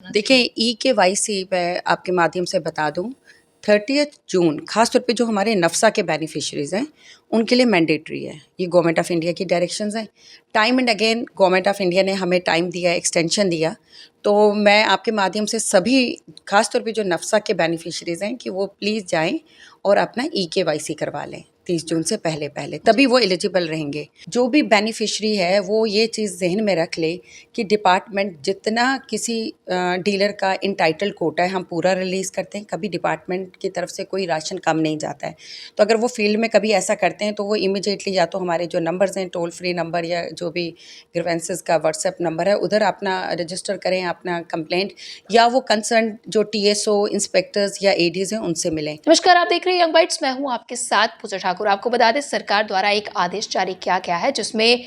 देखिए, ई-केवाईसी मैं आपके माध्यम से बता दूँ, 30th जून ख़ास तौर पे जो हमारे नफ़्सा के बेनिफिशरीज़ हैं, उनके लिए मैंडेटरी है। ये गवर्नमेंट ऑफ़ इंडिया की डायरेक्शंस हैं। Time and again government of India ने हमें टाइम दिया, एक्सटेंशन दिया, तो मैं आपके माध्यम से सभी ख़ास तौर पे जो नफ़्सा के बेनिफिशरीज़ हैं कि वो प्लीज़ जाएँ और अपना ई-केवाईसी करवा लें, 30 जून से पहले-पहले, तभी वो एलिजिबल रहेंगे। जो भी बेनिफिशरी है, वो ये चीज़ ज़हन में रख ले कि डिपार्टमेंट जितना किसी डीलर का एंटाइटल्ड कोटा है, हम पूरा रिलीज़ करते हैं, कभी डिपार्टमेंट की तरफ से कोई राशन कम नहीं जाता है। तो अगर वो फील्ड में कभी ऐसा करते हैं, तो वो इमीडिएटली या तो हमारे जो नंबर्स हैं, टोल फ्री नंबर या जो भी ग्रीवेंसेस का व्हाट्सएप नंबर है, उधर अपना रजिस्टर करें अपना कंप्लेंट, या वो कंसर्न जो टीएसओ, इंस्पेक्टर्स या एडीज़ हैं, उनसे मिलें। नमस्कार, आप देख रहे हैं यंग बाइट्स। मैं हूं आपके साथ पूजा ठाकुर। आपको बता दें, सरकार द्वारा एक आदेश जारी किया गया है जिसमें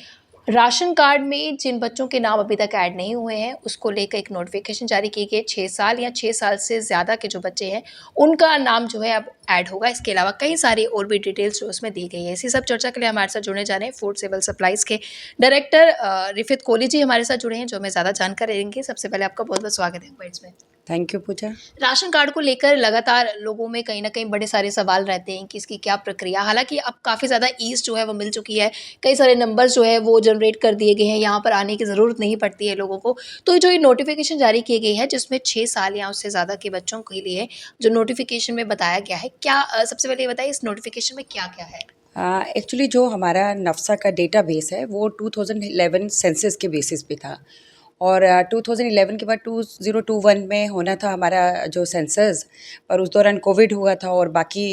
राशन कार्ड में जिन बच्चों के नाम अभी तक ऐड नहीं हुए हैं उसको लेकर एक नोटिफिकेशन जारी की गई है। 6 साल या 6 साल से ज़्यादा के जो बच्चे हैं उनका नाम जो है अब ऐड होगा। इसके अलावा कई सारी और भी डिटेल्स जो उसमें दी गई है। इसी सब चर्चा के लिए हमारे साथ जुड़ने जा रहे हैं फूड सिविल सप्लाईज के डायरेक्टर रिफित कोहली जी हमारे साथ जुड़े हैं, जो हमें ज़्यादा जानकारी देंगे। सबसे पहले आपका बहुत बहुत स्वागत है बाइट्स में। Thank you Puja. Ration card को लेकर लगातार लोगों में कहीं न कहीं बड़े सारे सवाल रहते हैं कि इसकी क्या प्रक्रिया। हालाँकि अब काफ़ी ज़्यादा ईज़ जो है वो मिल चुकी है। कई सारे नंबर्स जो है वो जनरेट कर दिए गए हैं, यहाँ पर आने की ज़रूरत नहीं पड़ती है लोगों को। तो जो ये नोटिफ़िकेशन जारी की गई है जिसमें 6 साल या उससे ज़्यादा के बच्चों के लिए जो नोटिफ़िकेशन में बताया गया है, क्या सबसे पहले ये बताइए इस नोटिफ़िकेशन में क्या-क्या है? एक्चुअली जो हमारा नफ़्सा का डेटाबेस है वो 2011 सेंसस के बेसिस पे था, और 2011 के बाद 2021 में होना था हमारा जो सेंसस, पर उस दौरान कोविड हुआ था और बाकी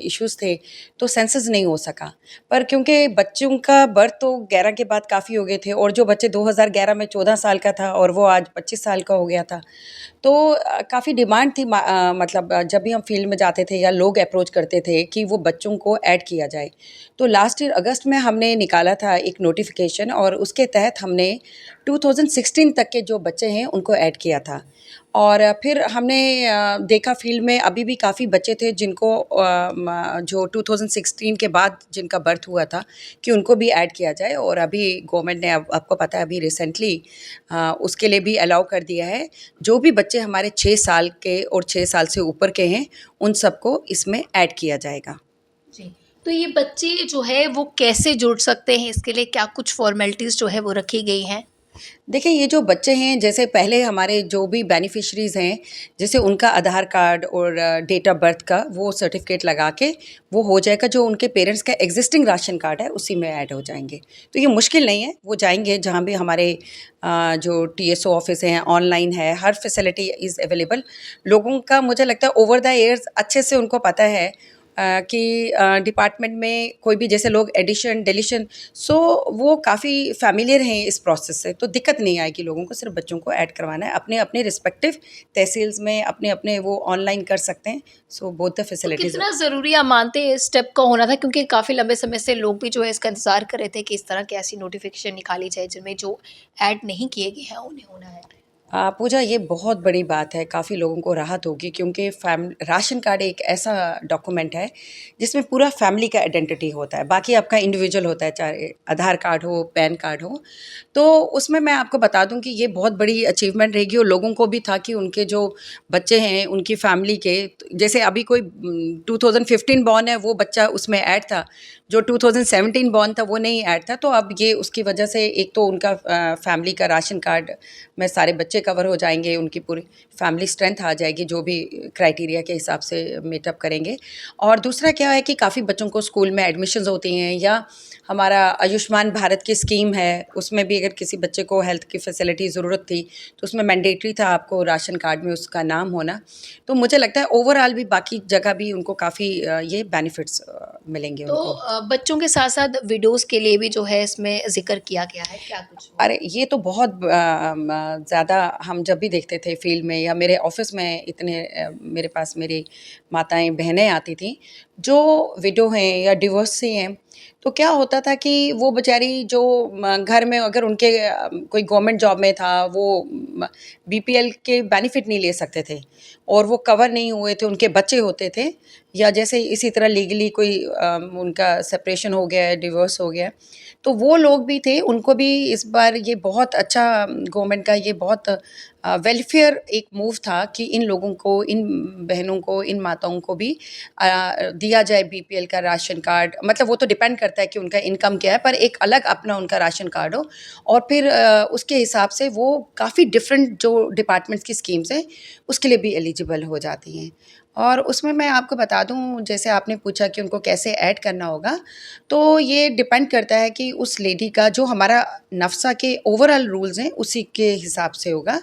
इश्यूज़ थे, तो सेंसस नहीं हो सका। पर क्योंकि बच्चों का बर्थ तो 11 के बाद काफ़ी हो गए थे, और जो बच्चे 2011 में 14 साल का था और वो आज 25 साल का हो गया था, तो काफ़ी डिमांड थी, मतलब जब भी हम फील्ड में जाते थे या लोग अप्रोच करते थे कि वो बच्चों को ऐड किया जाए। तो लास्ट ईयर अगस्त में हमने निकाला था एक नोटिफिकेशन, और उसके तहत हमने 2016 तक के जो बच्चे हैं उनको ऐड किया था। और फिर हमने देखा फील्ड में अभी भी काफ़ी बच्चे थे जिनको जो 2016 के बाद जिनका बर्थ हुआ था कि उनको भी ऐड किया जाए, और अभी गवर्नमेंट ने आपको पता है अभी रिसेंटली उसके लिए भी अलाउ कर दिया है। जो भी बच्चे हमारे 6 साल के और 6 साल से ऊपर के हैं उन सबको इसमें ऐड किया जाएगा। जी। तो ये बच्चे जो है वो कैसे जुड़ सकते हैं? इसके लिए क्या कुछ फ़ॉर्मेलिटीज़ जो है वो रखी गई हैं? देखिए, ये जो बच्चे हैं, जैसे पहले हमारे जो भी बेनिफिशरीज़ हैं, जैसे उनका आधार कार्ड और डेट ऑफ बर्थ का वो सर्टिफ़िकेट लगा के वो हो जाएगा, जो उनके पेरेंट्स का एग्ज़िस्टिंग राशन कार्ड है उसी में ऐड हो जाएँगे। तो ये मुश्किल नहीं है, वो जाएँगे जहाँ भी हमारे जो टीएसओ ऑफ़िस हैं, ऑनलाइन है, हर फैसिलिटी इज़ अवेलेबल। लोगों का मुझे लगता है ओवर द ईयर्स अच्छे से उनको पता है कि डिपार्टमेंट में कोई भी जैसे लोग एडिशन, डिलीशन, सो वो काफ़ी फ़ैमिलियर हैं इस प्रोसेस से, तो दिक्कत नहीं आएगी लोगों को। सिर्फ बच्चों को ऐड करवाना है, अपने-अपने रिस्पेक्टिव तहसील्स में अपने-अपने वो ऑनलाइन कर सकते हैं। सो बोथ द तो फैसिलिटीज़। कितना ज़रूरी आप मानते हैं इस स्टेप का होना था? क्योंकि काफ़ी लंबे समय से लोग भी जो है इसका इंतज़ार कर रहे थे कि इस तरह की ऐसी नोटिफ़िकेशन निकाली जाए जिनमें जो ऐड नहीं किए गए हैं उन्हें होना है। पूजा, ये बहुत बड़ी बात है, काफ़ी लोगों को राहत होगी, क्योंकि राशन कार्ड एक ऐसा डॉक्यूमेंट है जिसमें पूरा फैमिली का आइडेंटिटी होता है, बाकी आपका इंडिविजुअल होता है, चाहे आधार कार्ड हो, पैन कार्ड हो। तो उसमें मैं आपको बता दूं कि ये बहुत बड़ी अचीवमेंट रहेगी, और लोगों को भी था कि उनके जो बच्चे हैं उनकी फैमिली के, जैसे अभी कोई 2015 बॉर्न है वो बच्चा उसमें ऐड था, जो 2017 बॉर्न था वो नहीं ऐड था, तो अब ये उसकी वजह से एक तो उनका फैमिली का राशन कार्ड में सारे बच्चे कवर हो जाएंगे, उनकी पूरी फैमिली स्ट्रेंथ आ जाएगी जो भी क्राइटेरिया के हिसाब से मीटअप करेंगे। और दूसरा क्या है कि काफ़ी बच्चों को स्कूल में एडमिशन्स होती हैं, या हमारा आयुष्मान भारत की स्कीम है, उसमें भी अगर किसी बच्चे को हेल्थ की फैसिलिटी ज़रूरत थी तो उसमें मैंडेटरी था आपको राशन कार्ड में उसका नाम होना। तो मुझे लगता है ओवरऑल भी बाकी जगह भी उनको काफ़ी ये बेनिफिट्स मिलेंगे तो उनको। बच्चों के साथ-साथ विडोज़ के लिए भी जो है इसमें ज़िक्र किया गया है, क्या कुछ? अरे! ये तो बहुत ज़्यादा हम जब भी देखते थे फील्ड में या मेरे ऑफ़िस में इतने मेरे पास मेरी माताएँ, बहनें आती थीं, जो विडो हैं या डिवोर्सी हैं, तो क्या होता था कि वो बेचारी जो घर में अगर उनके कोई गवर्नमेंट जॉब में था, वो बीपीएल के बेनिफिट नहीं ले सकते थे, और वो कवर नहीं हुए थे, उनके बच्चे होते थे, या जैसे इसी तरह लीगली कोई उनका सेपरेशन हो गया है, डिवोर्स हो गया है, तो वो लोग भी थे, उनको भी इस बार ये बहुत अच्छा गवर्नमेंट का ये बहुत वेलफेयर एक मूव था कि इन लोगों को, इन बहनों को, इन माताओं को भी दिया जाए बीपीएल का राशन कार्ड। मतलब वो तो डिपेंड करता है कि उनका इनकम क्या है, पर एक अलग अपना उनका राशन कार्ड हो, और फिर उसके हिसाब से वो काफ़ी डिफरेंट जो डिपार्टमेंट्स की स्कीम्स हैं उसके लिए भी एलिजिबल हो जाती हैं। और उसमें मैं आपको बता दूं, जैसे आपने पूछा कि उनको कैसे ऐड करना होगा, तो ये डिपेंड करता है कि उस लेडी का जो हमारा नफ्सा के ओवरऑल रूल्स हैं उसी के हिसाब से होगा।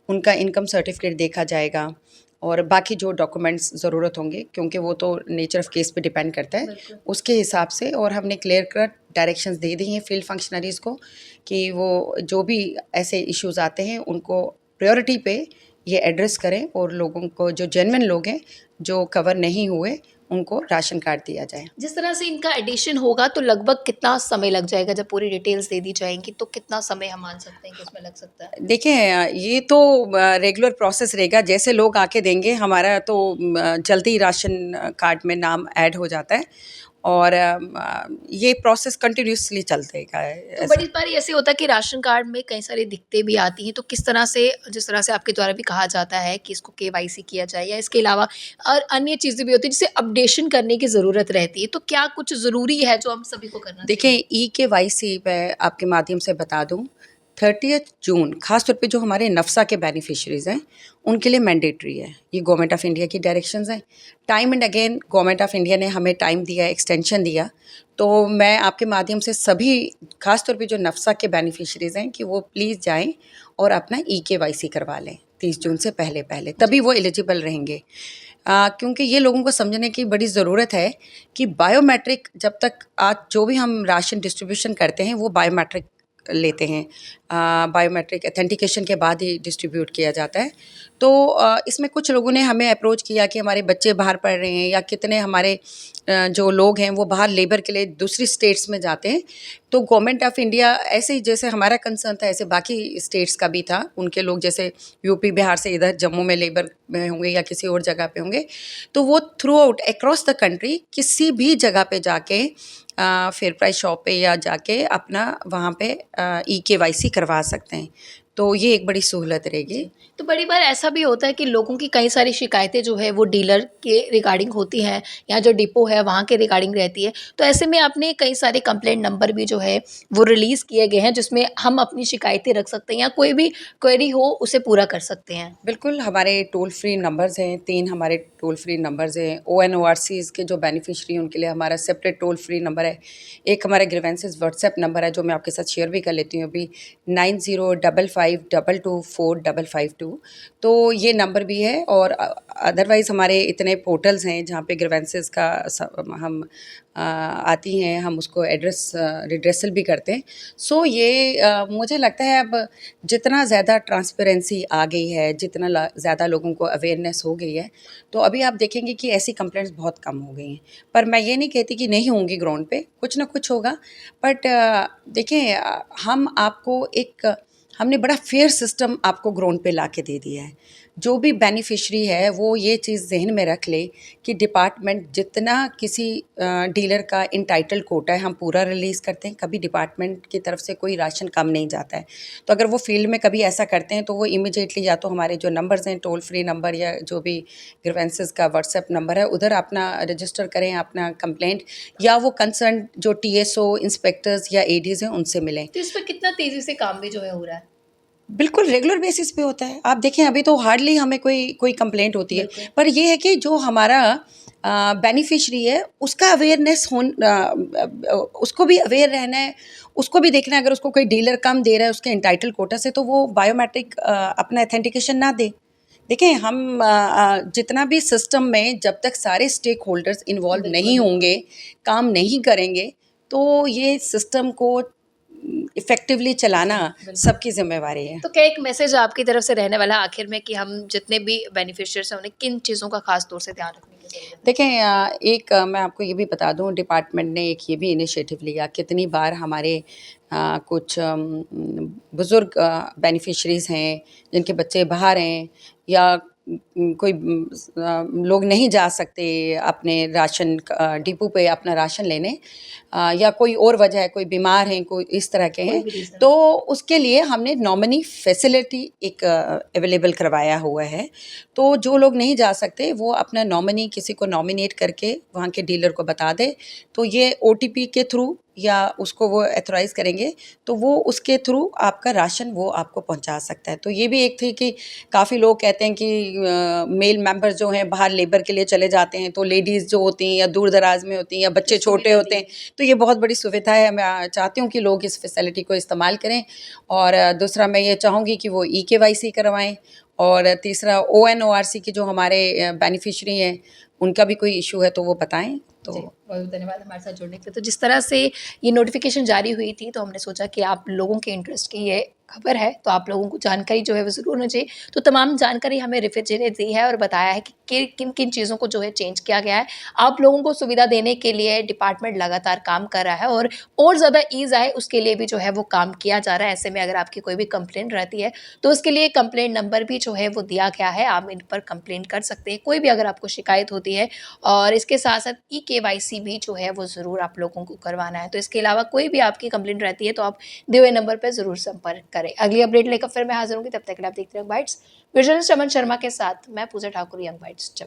उनका इनकम सर्टिफिकेट देखा जाएगा और बाकी जो डॉक्यूमेंट्स ज़रूरत होंगे, क्योंकि वो तो नेचर ऑफ केस पे डिपेंड करता है, उसके हिसाब से। और हमने क्लियर कट डायरेक्शंस दे दी हैं फील्ड फंक्शनरीज़ को कि वो जो भी ऐसे इश्यूज़ आते हैं उनको प्रायोरिटी पे ये एड्रेस करें, और लोगों को, जो जेन्युइन लोग हैं जो कवर नहीं हुए, उनको राशन कार्ड दिया जाए। जिस तरह से इनका एडिशन होगा तो लगभग कितना समय लग जाएगा? जब पूरी डिटेल्स दे दी जाएंगी तो कितना समय हम मान सकते हैं कि इसमें लग सकता है? देखिए, ये तो रेगुलर प्रोसेस रहेगा, जैसे लोग आके देंगे हमारा तो जल्दी राशन कार्ड में नाम ऐड हो जाता है, और ये प्रोसेस कंटिन्यूसली चलतेगा तो ऐसा। बड़ी बार ऐसे होता है कि राशन कार्ड में कई सारी दिक्कतें भी आती हैं, तो किस तरह से, जिस तरह से आपके द्वारा भी कहा जाता है कि इसको केवाईसी किया जाए या इसके अलावा और अन्य चीज़ें भी होती हैं जिसे अपडेशन करने की ज़रूरत रहती है, तो क्या कुछ ज़रूरी है जो हम सभी को करना चाहिए? देखिए, ई-केवाईसी मैं आपके माध्यम से बता दूं, 30 जून खास तौर पे जो हमारे नफ्सा के बेनिफिशरीज़ हैं उनके लिए मैंडेटरी है। ये गवर्नमेंट ऑफ इंडिया की डायरेक्शंस हैं। Time and again government of India ने हमें टाइम दिया, एक्सटेंशन दिया, तो मैं आपके माध्यम से सभी, खास तौर पे जो नफ्सा के बेनिफिशरीज़ हैं, कि वो प्लीज़ जाएं और अपना ई-केवाईसी करवा लें 30 जून से पहले पहले, तभी वो एलिजिबल रहेंगे। क्योंकि ये लोगों को समझने की बड़ी ज़रूरत है कि बायोमेट्रिक, जब तक आज जो भी हम राशन डिस्ट्रीब्यूशन करते हैं वो बायोमेट्रिक लेते हैं, बायोमेट्रिक ऑथेंटिकेशन के बाद ही डिस्ट्रीब्यूट किया जाता है। तो इसमें कुछ लोगों ने हमें अप्रोच किया कि हमारे बच्चे बाहर पढ़ रहे हैं, या कितने हमारे जो लोग हैं वो बाहर लेबर के लिए दूसरी स्टेट्स में जाते हैं, तो गवर्नमेंट ऑफ इंडिया ऐसे ही जैसे हमारा कंसर्न था ऐसे बाकी स्टेट्स का भी था। उनके लोग जैसे यूपी बिहार से इधर जम्मू में लेबर में होंगे या किसी और जगह पे होंगे, तो वो through out across the country किसी भी जगह पे जाके फेयर प्राइस शॉप पे या जाके अपना वहाँ पे ई-केवाईसी करवा सकते हैं। तो ये एक बड़ी सहूलत रहेगी। तो बड़ी बार ऐसा भी होता है कि लोगों की कई सारी शिकायतें जो है वो डीलर के रिगार्डिंग होती हैं या जो डिपो है वहाँ के रिगार्डिंग रहती है। तो ऐसे में आपने कई सारे कंप्लेंट नंबर भी जो है वो रिलीज़ किए गए हैं जिसमें हम अपनी शिकायतें रख सकते हैं या कोई भी क्वेरी हो उसे पूरा कर सकते हैं। बिल्कुल, हमारे टोल फ्री नंबर्स हैं, 3 हमारे टोल फ्री नंबर्स हैं। ओएनओआरसीज़ के जो बेनिफिशरी हैं उनके लिए हमारा सेपरेट टोल फ्री नंबर है। एक हमारा ग्रीवेंसेस व्हाट्सएप नंबर है जो मैं आपके साथ शेयर भी कर लेती हूँ अभी, 9055224552। तो ये नंबर भी है, और अदरवाइज़ हमारे इतने पोर्टल्स हैं जहाँ पे ग्रीवेंसेस का हम आती हैं, हम उसको एड्रेस रिड्रेसल भी करते हैं। सो ये मुझे लगता है अब जितना ज़्यादा ट्रांसपेरेंसी आ गई है, जितना ज़्यादा लोगों को अवेयरनेस हो गई है, तो अभी आप देखेंगे कि ऐसी कंप्लेंट्स बहुत कम हो गई हैं। पर मैं ये नहीं कहती कि नहीं होंगी ग्राउंड पे, कुछ ना कुछ होगा। बट देखें, हम आपको एक, हमने बड़ा फेयर सिस्टम आपको ग्राउंड पे ला के दे दिया है। जो भी बेनिफिशरी है वो ये चीज़ ज़हन में रख ले कि डिपार्टमेंट जितना किसी डीलर का इंटाइटल कोटा है हम पूरा रिलीज़ करते हैं, कभी डिपार्टमेंट की तरफ से कोई राशन कम नहीं जाता है। तो अगर वो फील्ड में कभी ऐसा करते हैं तो वो इमीडिएटली या तो हमारे जो नंबर्स हैं टोल फ्री नंबर या जो भी ग्रीवेंसेस का व्हाट्सएप नंबर है उधर अपना रजिस्टर करें अपना कंप्लेंट, या वो कंसर्न जो टीएसओ, इंस्पेक्टर्स या एडीज़ हैं उनसे मिलें। तो इस पर कितना तेज़ी से काम भी जो है हो रहा है? बिल्कुल रेगुलर बेसिस पे होता है। आप देखें अभी तो हार्डली हमें कोई कंप्लेंट होती है, पर ये है कि जो हमारा बेनिफिशरी है उसका अवेयरनेस उसको भी अवेयर रहना है, उसको भी देखना है। अगर उसको कोई डीलर कम दे रहा है उसके एंटाइटल कोटा से, तो वो बायोमेट्रिक अपना ऑथेंटिकेशन ना दे। देखें, हम जितना भी सिस्टम में जब तक सारे स्टेक होल्डर्स इन्वॉल्व नहीं होंगे, काम नहीं करेंगे, तो ये सिस्टम को इफ़ेक्टिवली चलाना सबकी ज़िम्मेवारी है। तो क्या एक मैसेज आपकी तरफ से रहने वाला है आखिर में कि हम जितने भी बेनिफिशियर्स हैं उन्हें किन चीज़ों का खास तौर से ध्यान रखने की ज़रूरत है? देखें, एक मैं आपको ये भी बता दूं, डिपार्टमेंट ने एक ये भी इनिशिएटिव लिया। कितनी बार हमारे कुछ बुज़ुर्ग बेनिफिशरीज़ हैं जिनके बच्चे बाहर हैं, या कोई लोग नहीं जा सकते अपने राशन डिपो पे अपना राशन लेने, या कोई और वजह है, कोई बीमार हैं, कोई इस तरह के कोई हैं, भी रीज़न तो उसके लिए हमने नॉमिनी फैसिलिटी एक अवेलेबल करवाया हुआ है। तो जो लोग नहीं जा सकते वो अपना नॉमिनी किसी को नॉमिनेट करके वहाँ के डीलर को बता दे, तो ये ओटीपी के थ्रू या उसको वो ऑथराइज़ करेंगे, तो वो उसके थ्रू आपका राशन वो आपको पहुँचा सकता है। तो ये भी एक थी कि काफ़ी लोग कहते हैं कि मेल मेंबर्स जो हैं बाहर लेबर के लिए चले जाते हैं, तो लेडीज़ जो होती हैं या दूर-दराज़ में होती हैं या बच्चे छोटे होते हैं, तो ये बहुत बड़ी सुविधा है। मैं चाहती हूँ कि लोग इस फैसिलिटी को इस्तेमाल करें। और दूसरा मैं ये चाहूँगी कि वो ई-केवाईसी करवाएँ, और तीसरा ओएनओआरसी के जो हमारे बेनिफिशियरी हैं, उनका भी कोई इश्यू है तो वो बताएँ। जी, तो बहुत धन्यवाद हमारे साथ जुड़ने के लिए। तो जिस तरह से ये नोटिफ़िकेशन जारी हुई थी, तो हमने सोचा कि आप लोगों के इंटरेस्ट की ये खबर है, तो आप लोगों को जानकारी जो है वो ज़रूर होनी चाहिए। तो तमाम जानकारी हमें रिफिज ने दी है और बताया है कि किन-किन चीज़ों को जो है चेंज किया गया है। आप लोगों को सुविधा देने के लिए डिपार्टमेंट लगातार काम कर रहा है और ज़्यादा ईज़ आए उसके लिए भी जो है वो काम किया जा रहा है। ऐसे में अगर आपकी कोई भी कंप्लेंट रहती है, तो उसके लिए कंप्लेंट नंबर भी जो है वो दिया गया है। आप इन पर कंप्लेंट कर सकते हैं, कोई भी अगर आपको शिकायत होती है। और इसके साथ-साथ ई-केवाईसी भी जो है वो ज़रूर आप लोगों को करवाना है। तो इसके अलावा कोई भी आपकी कंप्लेंट रहती है तो आप दिए हुए नंबर पे ज़रूर संपर्क करें। अगली अपडेट लेकर फिर मैं हाज़िर होंगी, तब तक के लिए आप देखते रहिए बाइट्स। जर्नलिस्ट अमन शर्मा के साथ मैं पूजा ठाकुर, यंग बाइट्स।